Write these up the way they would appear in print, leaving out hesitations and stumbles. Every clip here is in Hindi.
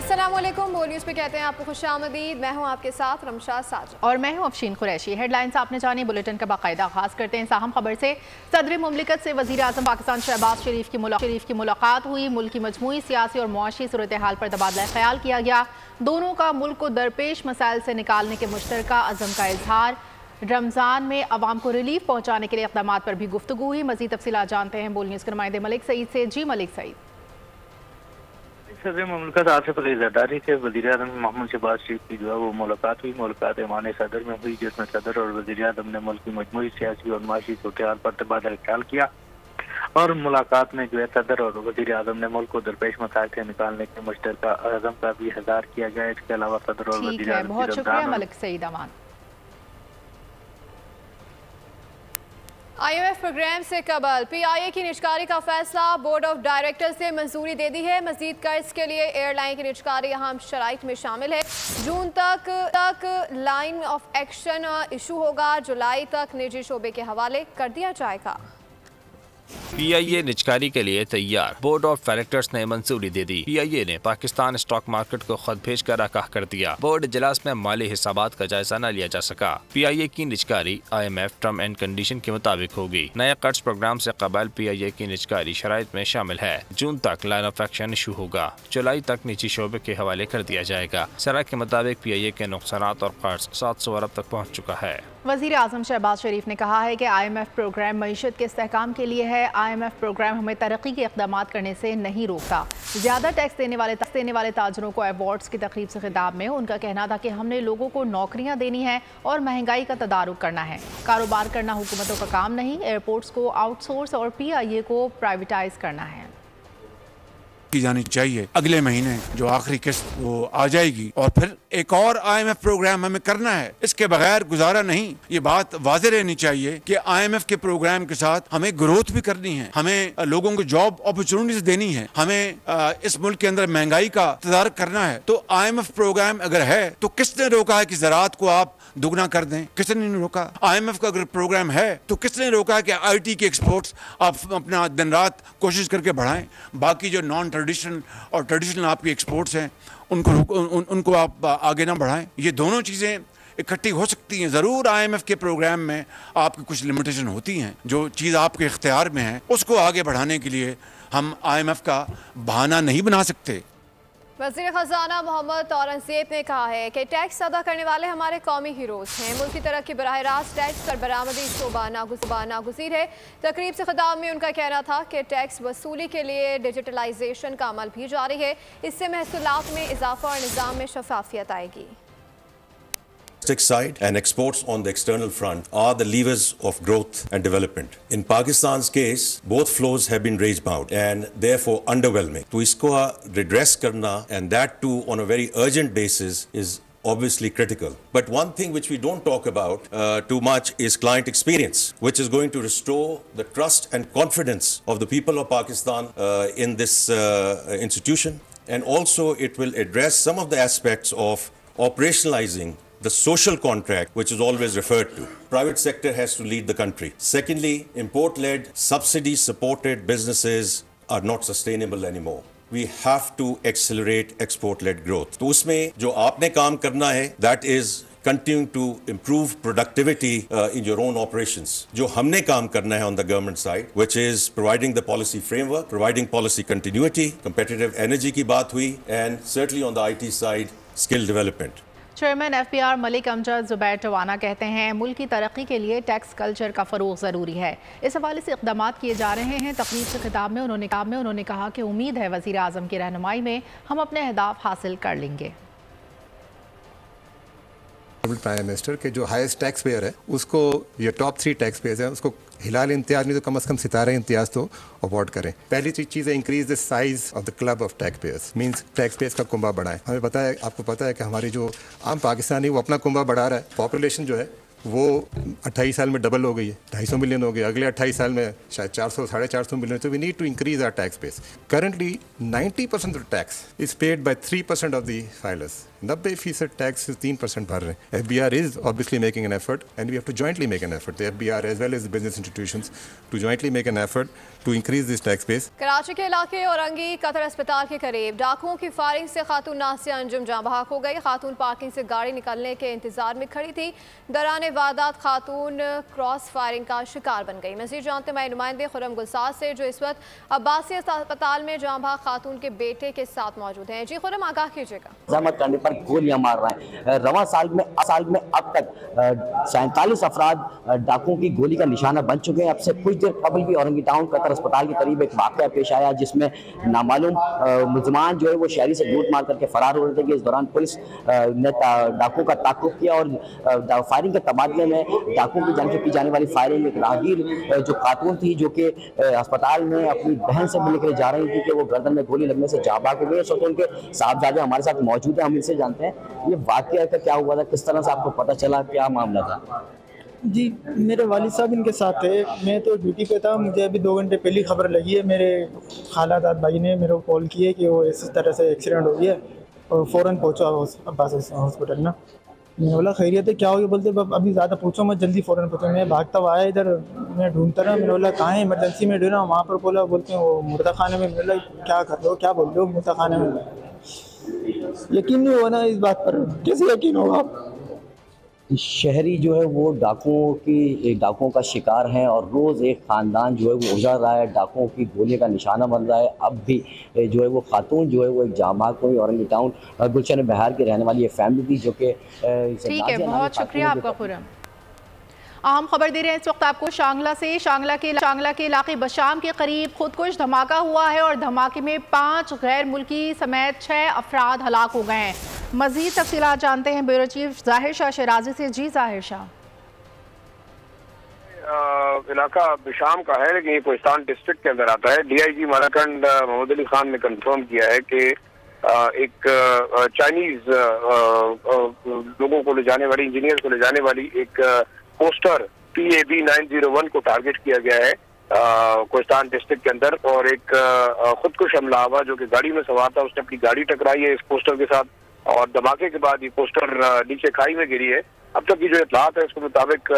अस्सलामुअलैकुम, बोल न्यूज़ पे कहते हैं आपको खुशामदीद। मैं हूं आपके साथ रमशा साजिद और मैं हूं अफशीन कुरैशी। हेडलाइंस आपने जानी, बुलेटिन का बाकायदा आगाज़ करते हैं अहम खबर से। सदर मुमलिकत से वज़ीर आज़म पाकिस्तान शहबाज शरीफ की मुलाकात हुई। मुल्क की मजमूई सियासी और मुआशी सूरत हाल पर तबादला ख्याल किया गया। दोनों का मुल्क को दरपेश मसाइल से निकालने के मुश्तरका अज़म का इजहार। रमज़ान में अवाम को रिलीफ पहुँचाने के लिए इक़दाम पर भी गुफ्तगू हुई। मज़ीद तफसीलात जानते हैं बोल न्यूज़ के नुमाइंदे मलिक सईद से। जी मलिक सईद। सदर मुमलिकत आसिफ अली जरदारी से वज़ीर आज़म मोहम्मद शहबाज शरीफ की जो है वो मुलाकात हुई। मुलाकात ऐवान सदर में हुई, जिसमें सदर और वज़ीर आज़म ने मुल्क की मजमूई सियासी और माशी सूरत पर तबादला ख्याल किया। और मुलाकात में जो है सदर और वज़ीर आज़म ने मुल्क को दरपेश मसाइल से निकालने के मुश्तरका अज़म का भी इज़हार किया गया। इसके अलावा सदर और वज़ीर आज़म बहुत शुक्रिया मलिक सईद अमान। IMF प्रोग्राम से कबल PIA की निजकारी का फैसला, बोर्ड ऑफ डायरेक्टर्स ने मंजूरी दे दी है। मजीद कर्ज के लिए एयरलाइन की निजकारी अहम शराइत में शामिल है। जून तक लाइन ऑफ एक्शन इशू होगा। जुलाई तक निजी शोबे के हवाले कर दिया जाएगा। PIA निजकारी के लिए तैयार, बोर्ड ऑफ डायरेक्टर्स ने मंजूरी दे दी। PIA ने पाकिस्तान स्टॉक मार्केट को खत भेज कर आगाह कर दिया। बोर्ड इजलास में माली हिसाबात का जायजा न लिया जा सका। PIA की निजकारी IMF टर्म एंड कंडीशन के मुताबिक होगी। नए कर्ज प्रोग्राम से कबल PIA की निजकारी शराइत में शामिल है। जून तक लाइन ऑफ एक्शन इशू होगा। जुलाई तक निजी शोबे के हवाले कर दिया जाएगा। सरा के मुताबिक PIA के नुकसानात और कर्ज 700 अरब तक पहुँच चुका है। वज़ीर आज़म शहबाज शरीफ ने कहा है कि IMF प्रोग्राम मईशत के इस्तेहकाम के लिए है। IMF प्रोग्राम हमें तरक्की के इक़दाम करने से नहीं रोकता। ज़्यादा टैक्स देने वाले ताजरों को अवार्ड्स की तकरीब से खिताब में उनका कहना था कि हमने लोगों को नौकरियां देनी है और महंगाई का तदारुक करना है। कारोबार करना हुकूमतों का काम नहीं, एयरपोर्ट्स को आउटसोर्स और PIA को प्राइवेटाइज करना है की जानी चाहिए। अगले महीने जो आखिरी किस्त वो आ जाएगी और फिर एक और IMF प्रोग्राम हमें करना है। इसके बगैर गुजारा नहीं। ये बात वाज़ेह रहनी चाहिए कि IMF के प्रोग्राम के साथ हमें ग्रोथ भी करनी है, हमें लोगों को जॉब अपॉर्चुनिटीज देनी है, हमें इस मुल्क के अंदर महंगाई का तदारक करना है। तो IMF प्रोग्राम अगर है तो किसने रोका है कि ज़राअत को आप दुगना कर दें? किसने नहीं रोका। IMF का अगर प्रोग्राम है तो किसने रोका है कि IT के एक्सपोर्ट्स आप अपना दिन रात कोशिश करके बढ़ाएं? बाकी जो नॉन ट्रेडिशनल और ट्रेडिशनल आपकी एक्सपोर्ट्स हैं उनको आप आगे ना बढ़ाएं। ये दोनों चीज़ें इकट्ठी हो सकती हैं। ज़रूर IMF के प्रोग्राम में आपकी कुछ लिमिटेशन होती हैं। जो चीज़ आपके इख्तियार में है उसको आगे बढ़ाने के लिए हम IMF का बहाना नहीं बना सकते। वज़ीर ख़जाना मोहम्मद औरंगज़ेब ने कहा है कि टैक्स अदा करने वाले हमारे कौमी हीरोज़ हैं। मुल्क की तरक्की बराह रास्त टैक्स पर बरामदी शोबा नागुज़ीर है। तकरीब से खिताब में उनका कहना था कि टैक्स वसूली के लिए डिजिटलाइजेशन का अमल भी जारी है। इससे महसूलात में इजाफा और निज़ाम में शफाफियत आएगी। Side and exports on the external front are the levers of growth and development. In Pakistan's case, both flows have been range bound and therefore underwhelming. To isko redress karna, and that too on a very urgent basis, is obviously critical. But one thing which we don't talk about too much is client experience, which is going to restore the trust and confidence of the people of Pakistan in this institution. And also it will address some of the aspects of operationalizing the social contract, which is always referred to. Private sector has to lead the country. Secondly, import-led, subsidy-supported businesses are not sustainable anymore. We have to accelerate export-led growth. तो उसमें जो आपने काम करना है, that is continuing to improve productivity in your own operations. जो हमने काम करना है on the government side, which is providing the policy framework, providing policy continuity, competitive energy की बात हुई, and certainly on the IT side, skill development. Chairman FBR Malik Amjad Zubair Tawana कहते हैं मुल्क की तरक्की के लिए टैक्स कल्चर का फ़रोग़ ज़रूरी है। इस हवाले से इक़दाम किए जा रहे हैं। तकरीब से खिताब में उन्होंने कहा कि उम्मीद है वज़ीर आज़म की रहनुमाई में हम अपने अहदाफ हासिल कर लेंगे। प्राइम मिनिस्टर के जो हाईएस्ट टैक्स पेयर है उसको, ये टॉप 3 टैक्स पेयर्स हैं, उसको हिलाल इम्तियाज़ नहीं तो कम से कम सितारे इम्तियाज़ तो अवॉर्ड करें। पहली चीज़ है increase the size of the club of tax payers, means tax payers का कुंबा बढ़ाएं। हमें पता है, आपको पता है कि हमारी जो आम पाकिस्तानी वो अपना कुंबा बढ़ा रहा है। पॉपुलेशन जो है वो 28 साल में डबल हो गई है, 250 मिलियन हो गई। अगले 28 साल में शायद 400 साढ़े 400 मिलियन। तो we need to increase our tax base. Currently 90% of tax is paid by 3% of the filers. 90% tax 3% भर रहे हैं। FBR is obviously making an effort and we have to jointly make an effort, the FBR as well as the business institutions, to jointly make an effort to increase this tax base. Karachi के इलाके औरंगी कतर अस्पताल के करीब डाकुओं की फायरिंग से खातून नासिया अंजुम जाँ बहक हो गई। खातून पार्किंग से गाड़ी निकलने के इंतजार में खड़ी थी। दौरान वारदात खातून क्रॉस फायरिंग का शिकार बन गई। मज़ीद जानते हैं नुमाइंदे खुरम गुलसार से जो इस वक्त अब्बासी अस्पताल में जाँ बहक खातून के बेटे के साथ मौजूद हैं। जी खुरम, आगाह कीजिएगा। जहमत करने पर गोलियां मार रहे हैं। रवा साल में अब तक 47 अफराद डाकुओं की गोली का निशाना बन चुके हैं। अब से कुछ देर कबल भी औरंगी टाउन कतर अस्पताल के करीब एक वाक़या पेश आया जिसमें नामालूम मुलजमान जो है वो शहरी से लूट मार करके फरार हो रहे थे। इस दौरान पुलिस ने डाकुओं का ताक़ुब किया और फायरिंग के तबादले में डाकुओं की जान से की जाने वाली फायरिंग एक राहगीर जो खातून थी जो कि अस्पताल में अपनी बहन से मिलने के लिए जा रही थी कि वो गर्दन में गोली लगने से जाँ बहक हो गई। इस वक्त उनके साहबजादे हमारे साथ मौजूद है, हम इनसे जानते हैं ये वाक़या का क्या हुआ था, किस तरह से आपको पता चला, क्या मामला था? जी, मेरे वालिद साहब इनके साथ थे, मैं तो ड्यूटी पे था। मुझे अभी 2 घंटे पहले खबर लगी है। मेरे खालादाद भाई ने मेरे को कॉल की है कि वो इस तरह से एक्सीडेंट हो गया और फ़ौरन पहुंचा अब्बास हॉस्पिटल ना। मैंने बोला खैरियत है, क्या हो गया? बोलते अभी ज़्यादा पूछो मत, जल्दी फ़ौरन पहुँचो। मैं भागता हुआ आया इधर, मैं ढूंढता रहा। मैंने बोला कहाँ है, इमरजेंसी में ढूंढा। वहाँ पर बोलते हैं वो मुर्दा खाने में। बोला क्या कर रहे हो, क्या बोल रहे हो मुर्दा खाने में? यकीन नहीं हुआ ना इस बात पर, कैसे यकीन होगा? शहरी जो है वो डाकुओं का शिकार हैं और रोज़ एक ख़ानदान जो है वो उजड़ रहा है, डाकुओं की गोली का निशाना बन रहा है। अब भी जो है वो खातून जो है वो एक जामा कोई औरंगी टाउन गुलशन बहार की रहने वाली एक फैमिली थी जो कि ठीक है। बहुत शुक्रिया आपका खुरम। अहम खबर दे रहे हैं इस वक्त आपको शांगला से। शांगला के इलाके बशाम के करीब खुदकुश धमाका हुआ है और धमाके में 5 गैर मुल्की समेत 6 अफराद हलाक हो गए हैं। मजीद तफसीलात जानते हैं ब्यूरो चीफ जाहिर शाह शराजी से। जी जाहिर शाह। इलाका बिशाम का है लेकिन ये कोहिस्तान डिस्ट्रिक्ट के अंदर आता है। DIG माराकंड मोहम्मद अली खान ने कंफर्म किया है कि एक चाइनीज लोगों को ले जाने वाली, इंजीनियर को ले जाने वाली एक पोस्टर PAB 901 को टारगेट किया गया है कोहिस्तान डिस्ट्रिक्ट के अंदर। और एक खुदकुश हमलावर जो कि गाड़ी में सवार था उसने अपनी गाड़ी टकराई है इस पोस्टर के साथ और धमाके के बाद ये पोस्टर नीचे खाई में गिरी है। अब तक की जो इत्तलात है उसके मुताबिक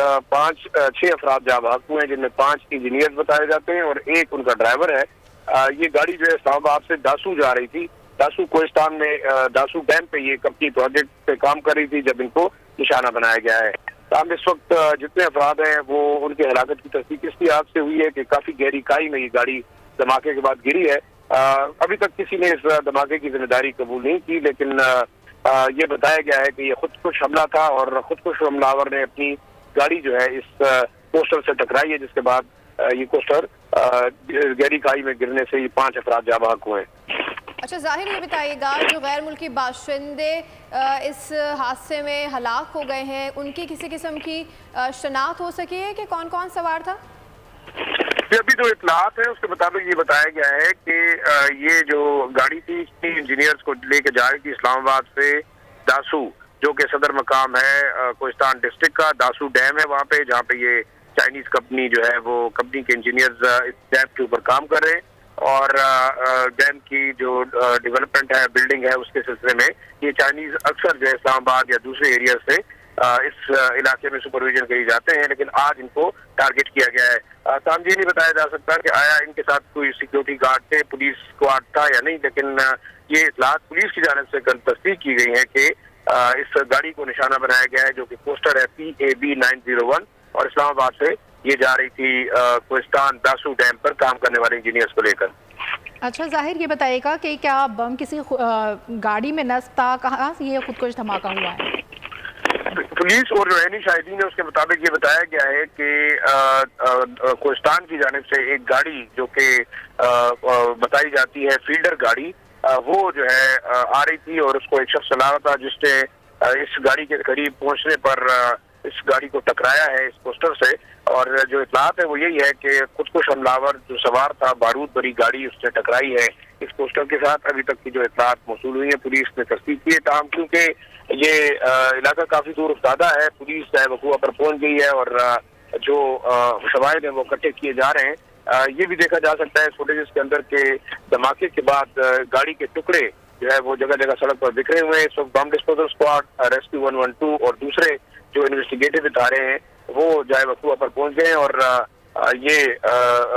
6 अफराद जाँ बहक हुए हैं जिनमें 5 इंजीनियर बताए जाते हैं और एक उनका ड्राइवर है। ये गाड़ी जो है इस्लामाबाद से दासू जा रही थी। दासू कोहिस्तान में दासू डैम पे ये कंपनी प्रोजेक्ट पे काम कर रही थी जब इनको निशाना बनाया गया है। सामने इस वक्त जितने अफराद हैं वो उनके हलाकत की तस्दीक इस लिहाज से हुई है कि काफी गहरी खाई में ये गाड़ी धमाके के बाद गिरी है। अभी तक किसी ने इस धमाके की जिम्मेदारी कबूल नहीं की लेकिन ये बताया गया है कि ये खुदकुश हमला था और खुदकुश हमलावर ने अपनी गाड़ी जो है इस पोस्टर से टकराई है जिसके बाद ये पोस्टर गहरी खाई में गिरने से ये 5 अफराद जाँ बहक हुए। अच्छा जाहिर, ये बताइएगा जो गैर मुल्की बाशिंदे इस हादसे में हलाक हो गए हैं उनकी किसी किस्म की शनाख्त हो सकी है कि कौन कौन सवार था? अभी जो इत्तलात है उसके मुताबिक ये बताया गया है कि ये जो गाड़ी थी इंजीनियर्स को लेके जा रही थी इस्लामाबाद से दासू जो कि सदर मकाम है कोहिस्तान डिस्ट्रिक्ट का। दासू डैम है वहाँ पे जहाँ पे ये चाइनीज कंपनी जो है वो कंपनी के इंजीनियर्स इस डैम के ऊपर काम कर रहे हैं और डैम की जो डेवलपमेंट है, बिल्डिंग है, उसके सिलसिले में ये चाइनीज अक्सर जो है इस्लामाबाद या दूसरे एरिया से इस इलाके में सुपरविजन करी जाते हैं लेकिन आज इनको टारगेट किया गया है। साम ये नहीं बताया जा सकता कि आया इनके साथ कोई सिक्योरिटी गार्ड थे, पुलिस स्क्वाड था या नहीं, लेकिन ये इत्तलात पुलिस की जानिब से कल तस्दीक की गई है कि इस गाड़ी को निशाना बनाया गया है जो कि पोस्टर है PAB 901 और इस्लामाबाद से ये जा रही थी कोहिस्तान दासू डैम पर काम करने वाले इंजीनियर्स को लेकर। अच्छा जाहिर, ये बताइएगा कि क्या बम किसी गाड़ी में नस्ब था, कहाँ ये खुदकुश धमाका हुआ है? पुलिस और जो ऐनी शाहिदीन है उसके मुताबिक ये बताया गया है कि कोहिस्तान की जानिब से एक गाड़ी जो कि बताई जाती है फील्डर गाड़ी, वो जो है आ रही थी और उसको एक शख्स चला रहा था जिसने इस गाड़ी के करीब पहुंचने पर इस गाड़ी को टकराया है इस पोस्टर से। और जो इत्तलात है वो यही है कि खुदकुश हमलावर जो सवार था बारूद भरी गाड़ी उसने टकराई है इस पोस्टर के साथ। अभी तक की जो इत्तलात मौसूल हुई है पुलिस ने तस्दीक की है ताहम क्योंकि ये इलाका काफी दूर उफ्तादा है, पुलिस जो है वकूआ पर पहुंच गई है और जो शवाहिद हैं वो इकट्ठे किए जा रहे हैं। ये भी देखा जा सकता है फुटेज के अंदर के धमाके के बाद गाड़ी के टुकड़े जो है वो जगह जगह सड़क पर बिखरे हुए हैं। इस वक्त बम डिस्पोजल स्क्वाड, रेस्क्यू 112 और दूसरे जो इन्वेस्टिगेटिव इदारे हैं वो जाए वकूआ पर पहुंच गए और ये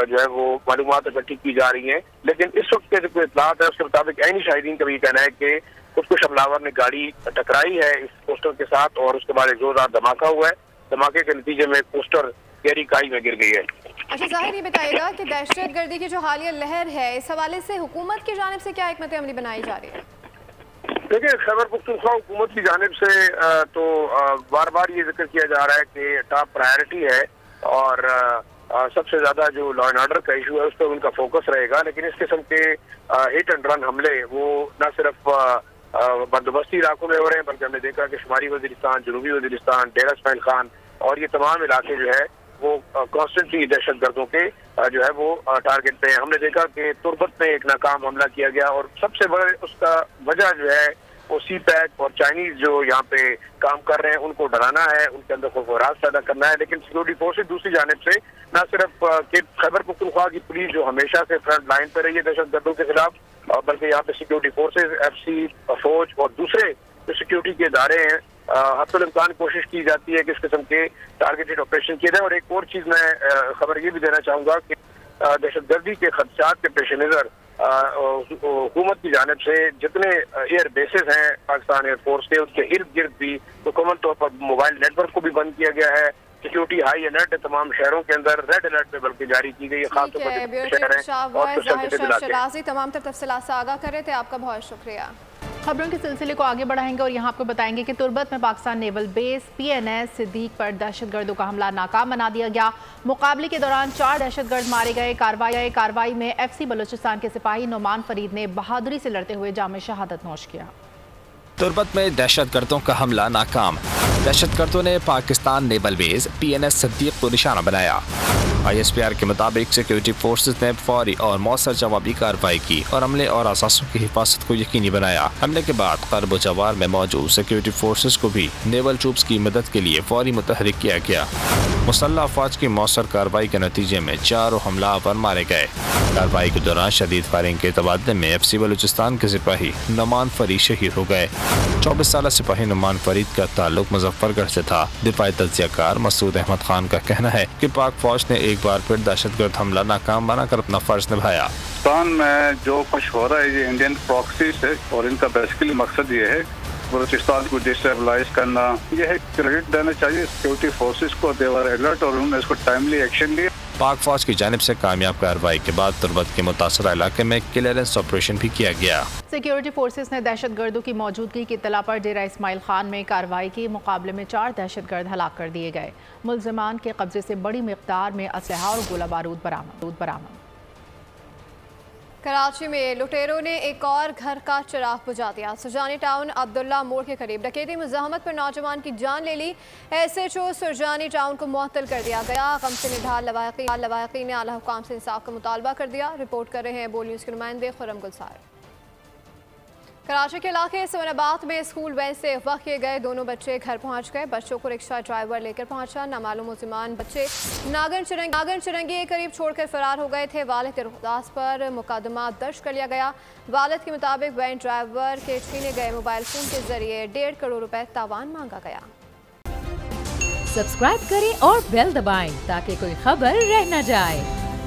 जो है वो मालूमात इकट्ठी की जा रही हैं। लेकिन इस वक्त के जो इत्तलात है उसके मुताबिक ऐनी शाहिदीन का भी कहना है कि खुदकुश हमलावर ने गाड़ी टकराई है इस पोस्टर के साथ और उसके बाद एक जोरदार धमाका हुआ है। धमाके के नतीजे में पोस्टर गहरी खाई में गिर गई है। अच्छा जाहिर, ये बताइएगा कि दहशत गर्दी की जो हालिया लहर है इस हवाले से हुकूमत की जानिब से क्या हिकमत अमली बनाई जा रही है? देखिए, खैबर पख्तूनख्वा हुकूमत की जानिब से तो बार बार ये जिक्र किया जा रहा है कि टॉप प्रायोरिटी है और सबसे ज्यादा जो लॉ एंड ऑर्डर का इशू है उस पर उनका फोकस रहेगा। लेकिन इस किस्म के हिट एंड रन हमले वो न सिर्फ बंदोबस्ती इलाकों में हो रहे हैं बल्कि हमने देखा कि शुमारी वजीरिस्तान, जनूबी वजीरिस्तान, डेरा इस्माइल खान और ये तमाम इलाके जो है वो कॉन्स्टेंटली दहशत गर्दों के जो है वो टारगेट पे हैं। हमने देखा कि तुर्बत में एक नाकाम हमला किया गया और सबसे बड़ा उसका वजह जो है वो सी पैक और चाइनीज जो यहाँ पे काम कर रहे हैं उनको डराना है, उनके अंदर खौफ और राज पैदा करना है। लेकिन सिक्योरिटी फोर्सेज दूसरी जानिब से न सिर्फ खैबर पख्तूनख्वा की पुलिस जो हमेशा से फ्रंट लाइन पर रही है दहशत गर्दों के खिलाफ, बल्कि यहाँ पे सिक्योरिटी फोर्सेज, FC, फौज और दूसरे जो सिक्योरिटी के इदारे हैं हर इम्कान कोशिश की जाती है कि इस किस्म के टारगेटेड ऑपरेशन किए जाए। और एक और चीज मैं खबर ये भी देना चाहूंगा कि दहशत गर्दी के खदशात के पेश नजर हुकूमत की जानिब से जितने एयर बेसेस हैं पाकिस्तान एयरफोर्स के उसके इर्द गिर्द भी मुकम्मल तौर पर मोबाइल नेटवर्क को भी बंद किया गया है। सिक्योरिटी हाई अलर्ट है तमाम शहरों के अंदर, रेड अलर्ट में बल्कि जारी की गई है खासतौर पर तमाम तफसीलात से आगाह कर रहे थे। आपका बहुत शुक्रिया। खबरों के सिलसिले को आगे बढ़ाएंगे और यहाँ आपको बताएंगे कि तुर्बत में Pakistan naval base PNS Siddiq पर दहशतगर्दों का हमला नाकाम बना दिया गया। मुकाबले के दौरान 4 दहशतगर्द मारे गए। कार्रवाई में FC बलूचिस्तान के सिपाही नुमान फरीद ने बहादुरी से लड़ते हुए जामे शहादत नोश किया। तुर्बत में दहशतगर्दों का हमला नाकाम। दहशतगर्दों ने Pakistan naval base PNS Siddiq को निशाना बनाया। ISPR के मुताबिक सिक्योरिटी फोर्सेज ने फौरी और मौसर जवाबी कार्रवाई की और अमले और असासों की हिफाजत को यकीनी बनाया। हमले के बाद कर्ब जवार में मौजूद सिक्योरिटी फोर्सेज को भी नेवल ट्रूप्स की मदद के लिए फौरी मुतहरिक किया गया। मुसल्लह अफवाज की मौसर कार्रवाई के नतीजे में 4 हमलावर मारे गए। कार्रवाई के दौरान शदीद फायरिंग के तबादले में FC बलूचिस्तान के सिपाही नुमान फरीद शहीद हो गए। 24 साल सिपाही नुमान फरीद का ताल्लुक मुजफ्फरगढ़ से था। दिफाई तज्जियाकार मसूद अहमद खान का कहना है कि पाक फौज ने एक बार फिर दहशतगर्द हमला नाकाम बनाकर अपना फर्ज निभाया। पाकिस्तान में जो कुछ हो रहा है ये इंडियन प्रॉक्सी है और इनका बेसिकली मकसद ये है बलूचिस्तान को डिस्टेबलाइज करना। ये है क्रेडिट देना चाहिए सिक्योरिटी फोर्सेस को, दे वर अलर्ट और उन्होंने इसको टाइमली एक्शन लिया। पाक फौज की जानिब से कामयाब कार्रवाई के बाद तुर्बत के मुतासरा इलाके में क्लियरेंस ऑपरेशन भी किया गया। सिक्योरिटी फोर्सेस ने दहशतगर्दों की मौजूदगी की इत्तला पर डेरा इस्माइल खान में कार्रवाई की। मुकाबले में 4 दहशतगर्द हलाक कर दिए गए। मुल्जिमान के कब्जे से बड़ी मिकदार में असलहा और गोला बारूद बरामद। कराची में लुटेरों ने एक और घर का चिराग बुझा दिया। सुरजानी टाउन अब्दुल्ला मोड़ के करीब डकैती मुज़ाहमत पर नौजवान की जान ले ली। SHO सुरजानी टाउन को मुअत्तल कर दिया गया। गम से निढाल लवाहिकी ने आला हुकाम से इंसाफ का मुतालबा कर दिया। रिपोर्ट कर रहे हैं बोल न्यूज़ के नुमाइंदे खुर्रम गुलजार। कराची के इलाके सवनाबाद में स्कूल वैन से अगवा किए गए 2 बच्चे घर पहुंच गए। बच्चों को रिक्शा ड्राइवर लेकर पहुंचा। नामालूम मुल्जिमान बच्चे नागन चिरंगी के करीब छोड़कर फरार हो गए थे। वालिद के रुखसात पर मुकदमा दर्ज कर लिया गया। वालिद के मुताबिक वैन ड्राइवर के छीने गए मोबाइल फोन के जरिए 1.5 करोड़ रुपए तावान मांगा गया। सब्सक्राइब करें और बेल दबाएं ताकि कोई खबर रह न जाए।